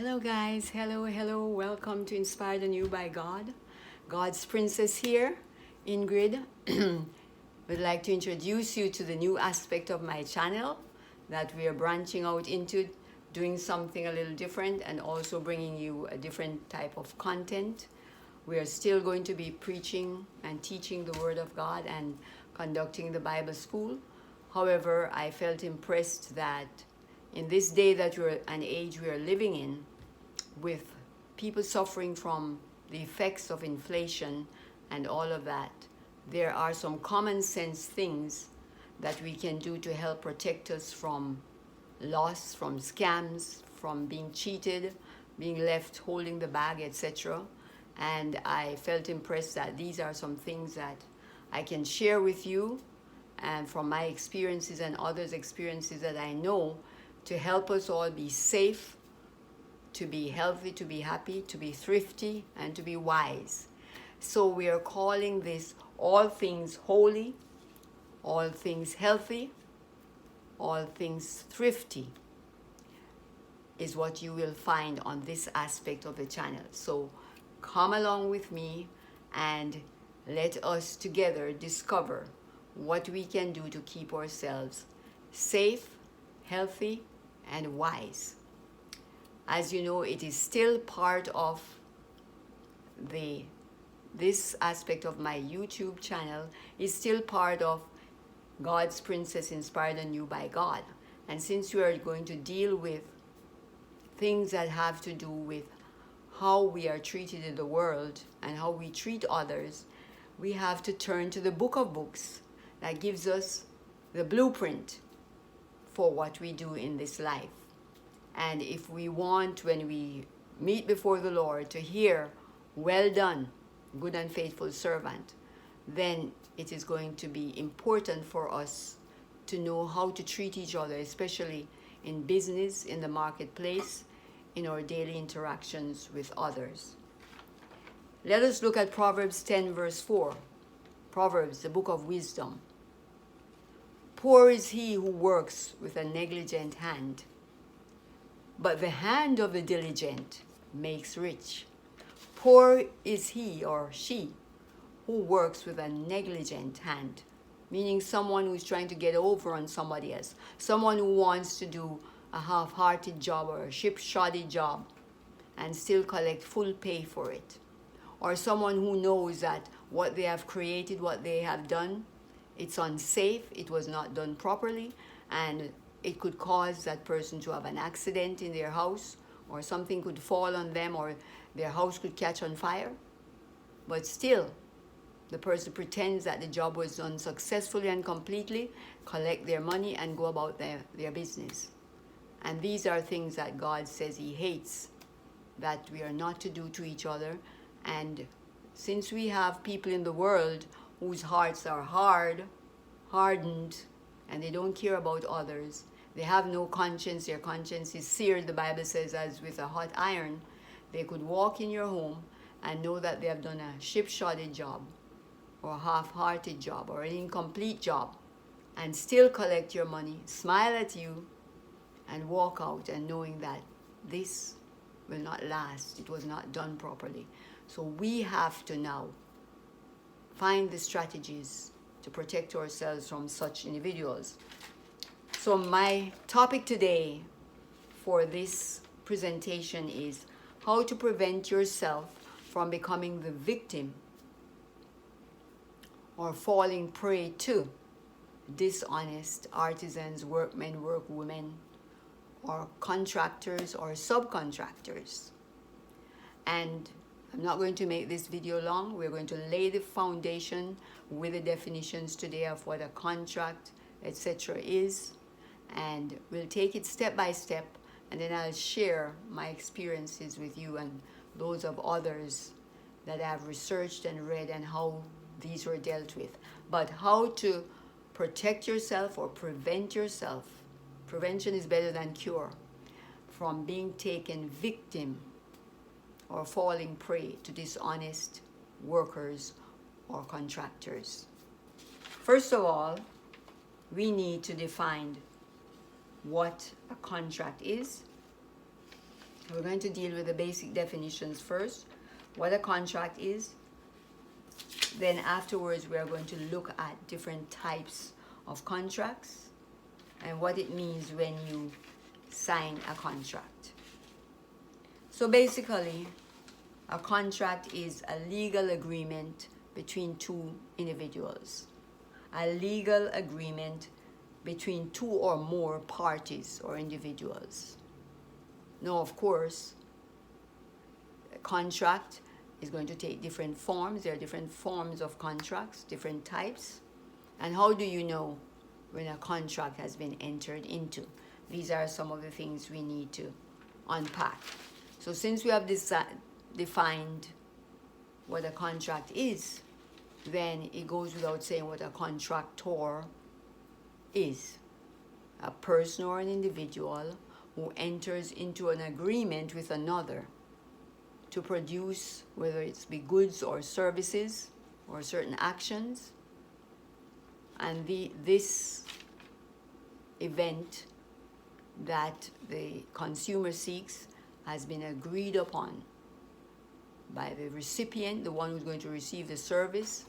Hello, guys. Hello. Welcome to Inspired Anew by God. God's Princess here, Ingrid. Would like to introduce you to the new aspect of my channel that we are branching out into, doing something a little different and also bringing you a different type of content. We are still going to be preaching and teaching the Word of God and conducting the Bible school. However, I felt impressed that in this day that we're an age we are living in, with people suffering from the effects of inflation and all of that, there are some common sense things that we can do to help protect us from loss, from scams, from being cheated, being left holding the bag, etc. And I felt impressed that these are some things that I can share with you, and from my experiences and others' experiences that I know, to help us all be safe, to be healthy, to be happy, to be thrifty, and to be wise. So we are calling this all things holy, all things healthy, all things thrifty is what you will find on this aspect of the channel. So come along with me and let us together discover what we can do to keep ourselves safe, healthy, and wise. As you know, it is still part of this aspect of my YouTube channel is still part of God's Princess Inspired Anew by God. And since we are going to deal with things that have to do with how we are treated in the world and how we treat others, we have to turn to the book of books that gives us the blueprint for what we do in this life. And if we want, when we meet before the Lord, to hear, "Well done, good and faithful servant," then it is going to be important for us to know how to treat each other, especially in business, in the marketplace, in our daily interactions with others. Let us look at Proverbs 10 verse 4. Proverbs, the book of wisdom. "Poor is he who works with a negligent hand, but the hand of the diligent makes rich." Poor is he or she who works with a negligent hand, meaning someone who's trying to get over on somebody else, someone who wants to do a half-hearted job or a ship-shoddy job and still collect full pay for it, or someone who knows that what they have created, what they have done, it's unsafe, it was not done properly, and it could cause that person to have an accident in their house, or something could fall on them, or their house could catch on fire. But still, the person pretends that the job was done successfully and completely, collect their money, and go about their business. And these are things that God says He hates, that we are not to do to each other. And since we have people in the world whose hearts are hardened, and they don't care about others, they have no conscience, their conscience is seared, the Bible says, as with a hot iron, they could walk in your home and know that they have done a ship-shoddy job, or a half-hearted job, or an incomplete job, and still collect your money, smile at you, and walk out and knowing that this will not last, it was not done properly. So we have to now find the strategies to protect ourselves from such individuals. So my topic today for this presentation is how to prevent yourself from becoming the victim or falling prey to dishonest artisans, workmen, workwomen, or contractors or subcontractors. And I'm not going to make this video long. We're going to lay the foundation with the definitions today of what a contract, etc. is. And we'll take it step by step, and then I'll share my experiences with you and those of others that I've researched and read and how these were dealt with. But how to protect yourself or prevent yourself, prevention is better than cure, from being taken victim or falling prey to dishonest workers or contractors. First of all, we need to define what a contract is We're going to deal with the basic definitions first, what a contract is. Then afterwards we are going to look at different types of contracts and what it means when you sign a contract. So basically, a contract is a legal agreement between two individuals. A legal agreement between two or more parties or individuals. Now, of course, a contract is going to take different forms. There are different forms of contracts, different types. And how do you know when a contract has been entered into? These are some of the things we need to unpack. So since we have defined what a contract is, then it goes without saying what a contractor is. A person or an individual who enters into an agreement with another to produce, whether it's be goods or services or certain actions, and this event that the consumer seeks has been agreed upon by the recipient, the one who's going to receive the service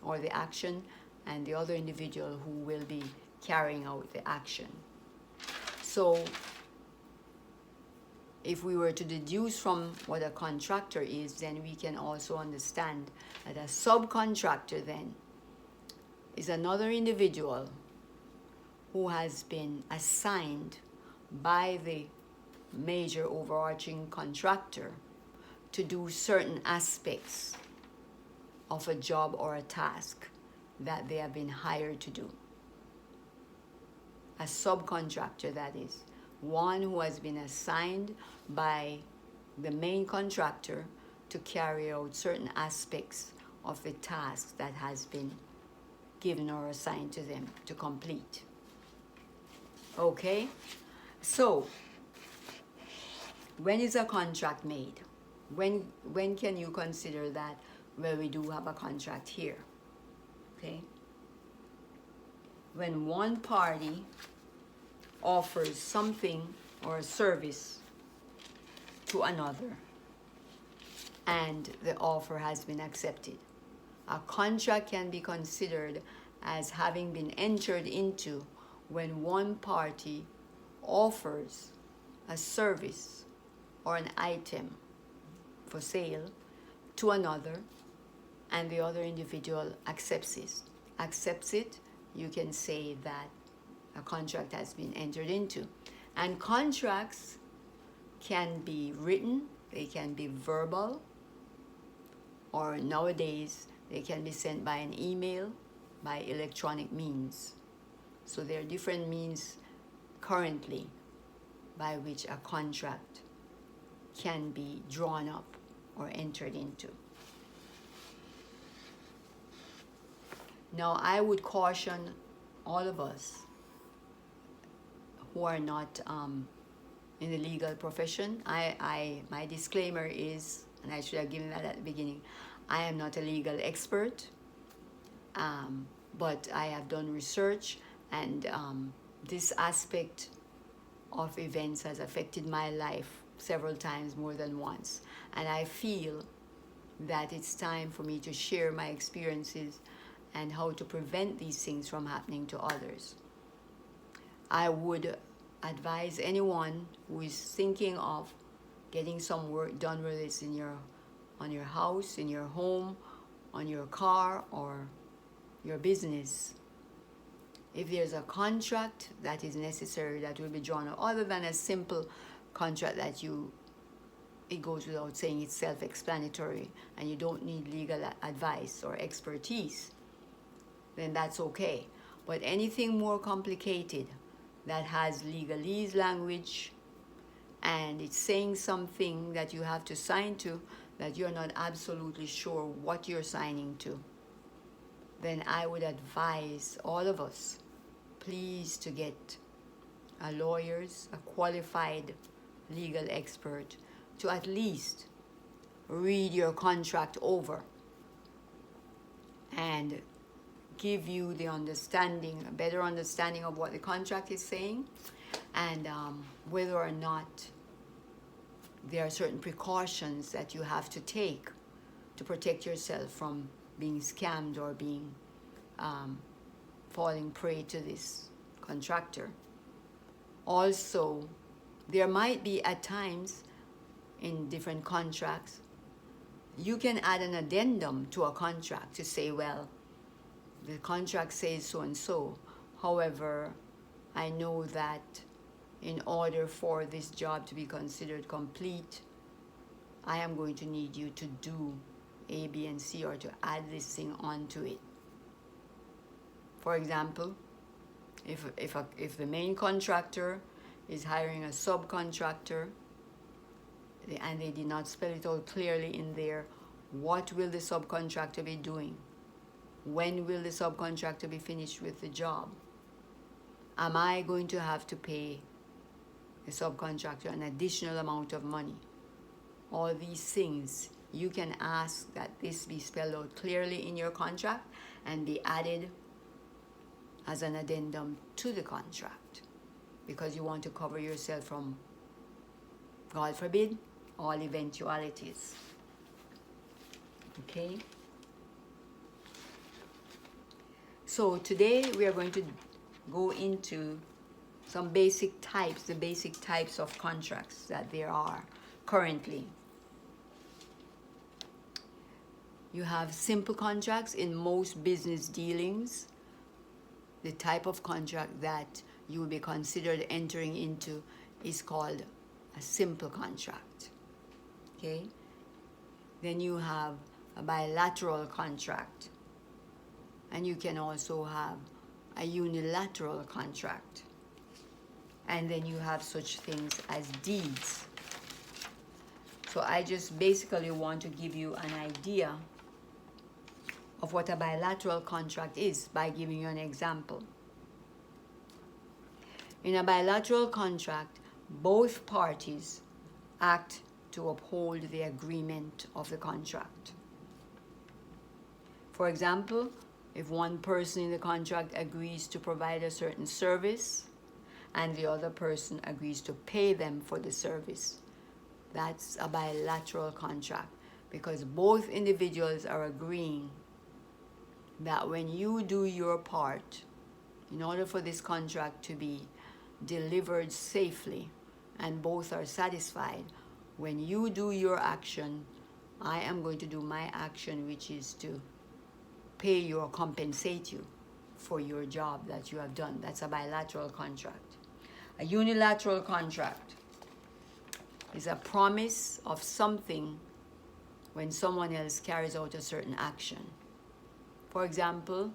or the action, and the other individual who will be carrying out the action. So if we were to deduce from what a contractor is, then we can also understand that a subcontractor then is another individual who has been assigned by the major overarching contractor to do certain aspects of a job or a task that they have been hired to do. A subcontractor, that is, one who has been assigned by the main contractor to carry out certain aspects of the task that has been given or assigned to them to complete. Okay? So, when is a contract made? When can you consider that, well, we do have a contract here? Okay? When one party offers something or a service to another and the offer has been accepted. A contract can be considered as having been entered into when one party offers a service or an item for sale to another and the other individual accepts it, you can say that a contract has been entered into. And contracts can be written, they can be verbal, or nowadays they can be sent by an email, by electronic means. So there are different means currently by which a contract can be drawn up or entered into. Now, I would caution all of us who are not in the legal profession. My disclaimer is, and I should have given that at the beginning, I am not a legal expert, but I have done research, and this aspect of events has affected my life several times, more than once. And I feel that it's time for me to share my experiences and how to prevent these things from happening to others. I would advise anyone who is thinking of getting some work done, whether it's on your house, in your home, on your car, or your business. If there's a contract that is necessary that will be drawn up, other than a simple contract that it goes without saying, it's self-explanatory and you don't need legal advice or expertise, then that's okay. But anything more complicated that has legalese language and it's saying something that you have to sign to that you're not absolutely sure what you're signing to, then I would advise all of us, please, to get a qualified legal expert, to at least read your contract over and give you the understanding, a better understanding of what the contract is saying, and whether or not there are certain precautions that you have to take to protect yourself from being scammed or being falling prey to this contractor. Also, there might be at times in different contracts, you can add an addendum to a contract to say, well, the contract says so and so. However, I know that in order for this job to be considered complete, I am going to need you to do A, B, and C, or to add this thing onto it. For example, if the main contractor is hiring a subcontractor and they did not spell it out clearly in there, what will the subcontractor be doing? When will the subcontractor be finished with the job? Am I going to have to pay the subcontractor an additional amount of money? All these things, you can ask that this be spelled out clearly in your contract and be added as an addendum to the contract, because you want to cover yourself from, God forbid, all eventualities. Okay? So today we are going to go into some basic types, the basic types of contracts that there are currently. You have simple contracts in most business dealings. The type of contract that you will be considered entering into is called a simple contract. Okay? Then you have a bilateral contract. And you can also have a unilateral contract. And then you have such things as deeds. So I just basically want to give you an idea of what a bilateral contract is by giving you an example. In a bilateral contract, both parties act to uphold the agreement of the contract. For example, if one person in the contract agrees to provide a certain service and the other person agrees to pay them for the service, that's a bilateral contract, because both individuals are agreeing that when you do your part, in order for this contract to be delivered safely and both are satisfied, when you do your action, I am going to do my action, which is to pay you or compensate you for your job that you have done. That's a bilateral contract. A unilateral contract is a promise of something when someone else carries out a certain action. For example,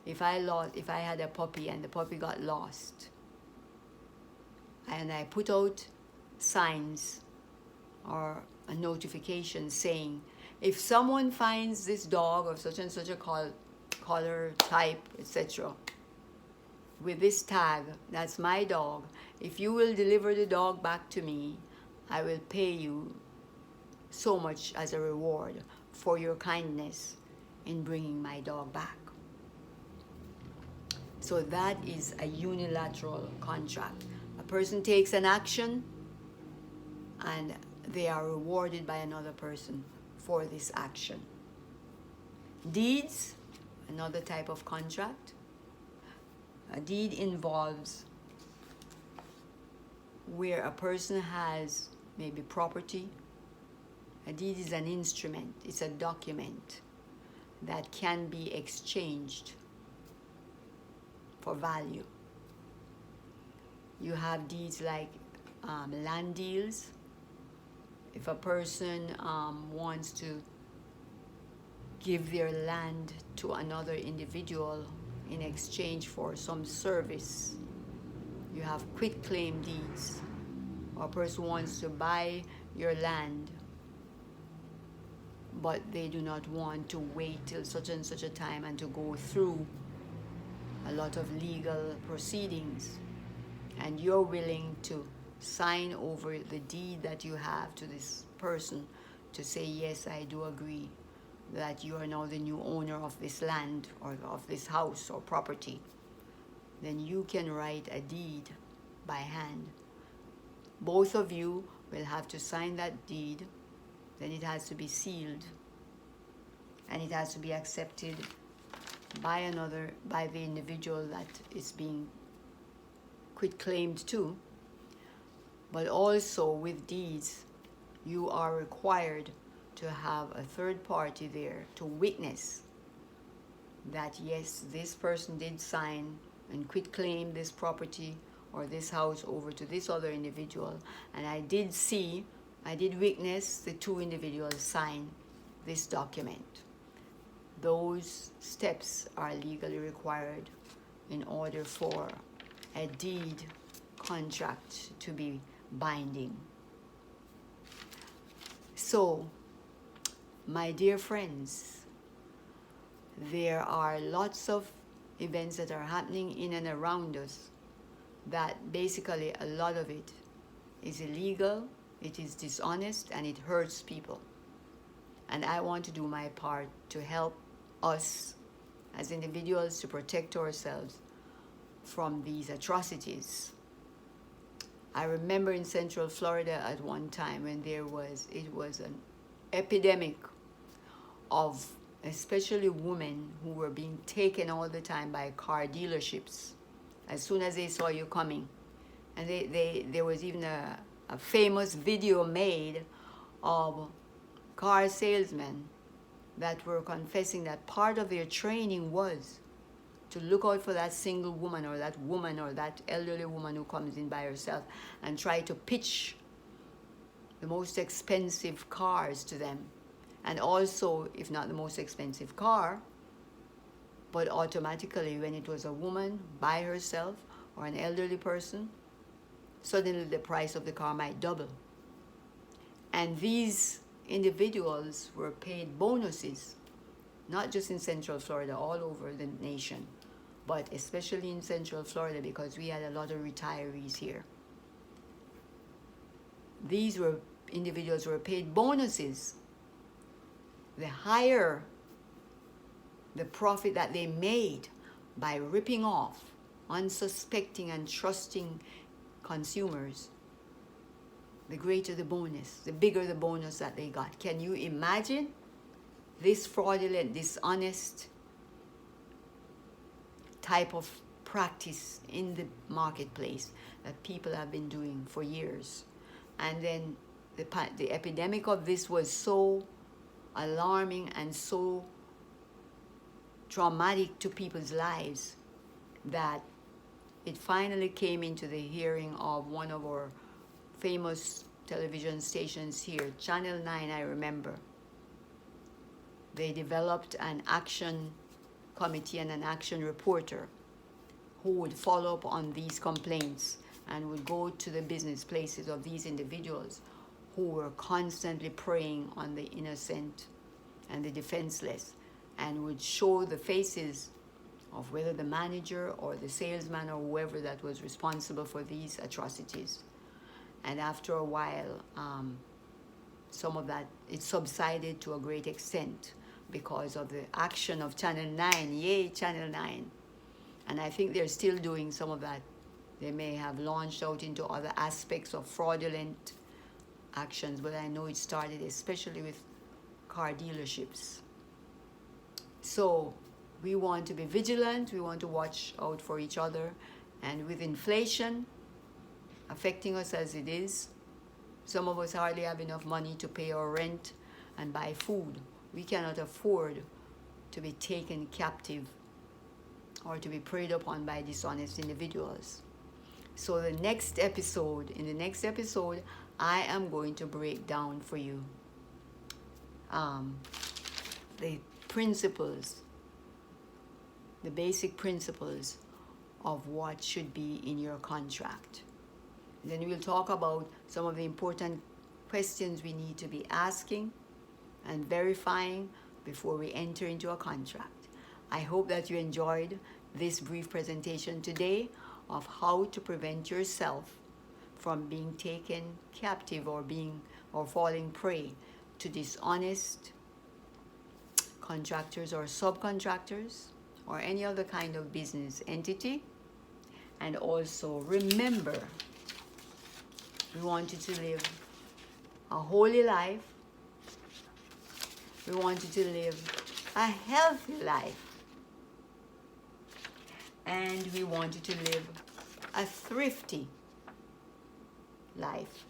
if I had a puppy and the puppy got lost, and I put out signs or a notification saying, if someone finds this dog of such and such a color, type, etc., with this tag, that's my dog, if you will deliver the dog back to me, I will pay you so much as a reward for your kindness in bringing my dog back. So that is a unilateral contract. A person takes an action and they are rewarded by another person for this action. Deeds, another type of contract. A deed involves where a person has maybe property. A deed is an instrument, it's a document that can be exchanged for value. You have deeds like land deals. If a person wants to give their land to another individual in exchange for some service, you have quitclaim deeds. Or a person wants to buy your land, but they do not want to wait till such and such a time and to go through a lot of legal proceedings, and you're willing to sign over the deed that you have to this person to say, yes, I do agree that you are now the new owner of this land or of this house or property, then you can write a deed by hand. Both of you will have to sign that deed. Then it has to be sealed, and it has to be accepted by the individual that is being quitclaimed to. But also with deeds, you are required to have a third party there to witness that yes, this person did sign and quitclaim this property or this house over to this other individual, and I did witness the two individuals sign this document. Those steps are legally required in order for a deed contract to be binding. So, my dear friends, there are lots of events that are happening in and around us that basically a lot of it is illegal, it is dishonest, and it hurts people. And I want to do my part to help us as individuals to protect ourselves from these atrocities. I remember in Central Florida at one time when it was an epidemic of especially women who were being taken all the time by car dealerships as soon as they saw you coming. And there was even a famous video made of car salesmen that were confessing that part of their training was to look out for that single woman or that elderly woman who comes in by herself and try to pitch the most expensive cars to them. And also, if not the most expensive car, but automatically when it was a woman by herself or an elderly person, suddenly the price of the car might double. And these individuals were paid bonuses, not just in Central Florida, all over the nation, but especially in Central Florida because we had a lot of retirees here. These individuals were paid bonuses. The higher the profit that they made by ripping off unsuspecting and trusting consumers, the greater the bonus, the bigger the bonus that they got. Can you imagine this fraudulent, dishonest type of practice in the marketplace that people have been doing for years? And then the epidemic of this was so alarming and so traumatic to people's lives that it finally came into the hearing of one of our famous television stations here, Channel 9, I remember. They developed an action committee and an action reporter who would follow up on these complaints and would go to the business places of these individuals who were constantly preying on the innocent and the defenseless, and would show the faces of whether the manager or the salesman or whoever that was responsible for these atrocities. And after a while, some of that, it subsided to a great extent because of the action of Channel 9. Yay, Channel 9. And I think they're still doing some of that. They may have launched out into other aspects of fraudulent actions, but I know it started especially with car dealerships. So we want to be vigilant, we want to watch out for each other, and with inflation affecting us as it is, some of us hardly have enough money to pay our rent and buy food. We cannot afford to be taken captive or to be preyed upon by dishonest individuals. So in the next episode, I am going to break down for you the principles, the basic principles of what should be in your contract. Then we'll talk about some of the important questions we need to be asking and verifying before we enter into a contract. I hope that you enjoyed this brief presentation today of how to prevent yourself from being taken captive or falling prey to dishonest contractors or subcontractors or any other kind of business entity. And also remember, we want you to live a holy life. We want you to live a healthy life. And we want you to live a thrifty life.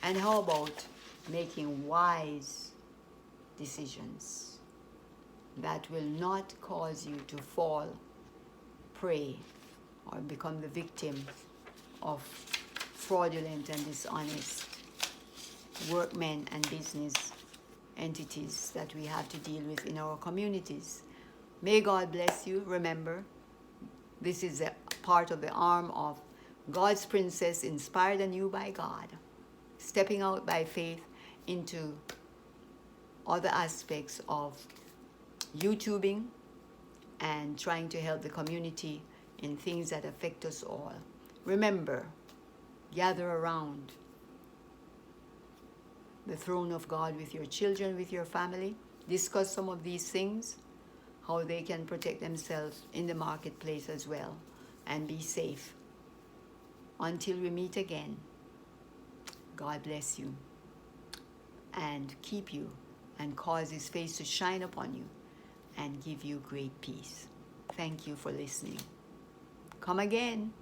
And how about making wise decisions that will not cause you to fall prey or become the victim of fraudulent and dishonest workmen and business entities that we have to deal with in our communities. May God bless you. Remember, this is a part of the arm of God's Princess, inspired anew by God, stepping out by faith into other aspects of YouTubing and trying to help the community in things that affect us all. Remember, gather around the throne of God with your children, with your family. Discuss some of these things, how they can protect themselves in the marketplace as well, and be safe. Until we meet again, God bless you and keep you and cause His face to shine upon you and give you great peace. Thank you for listening. Come again.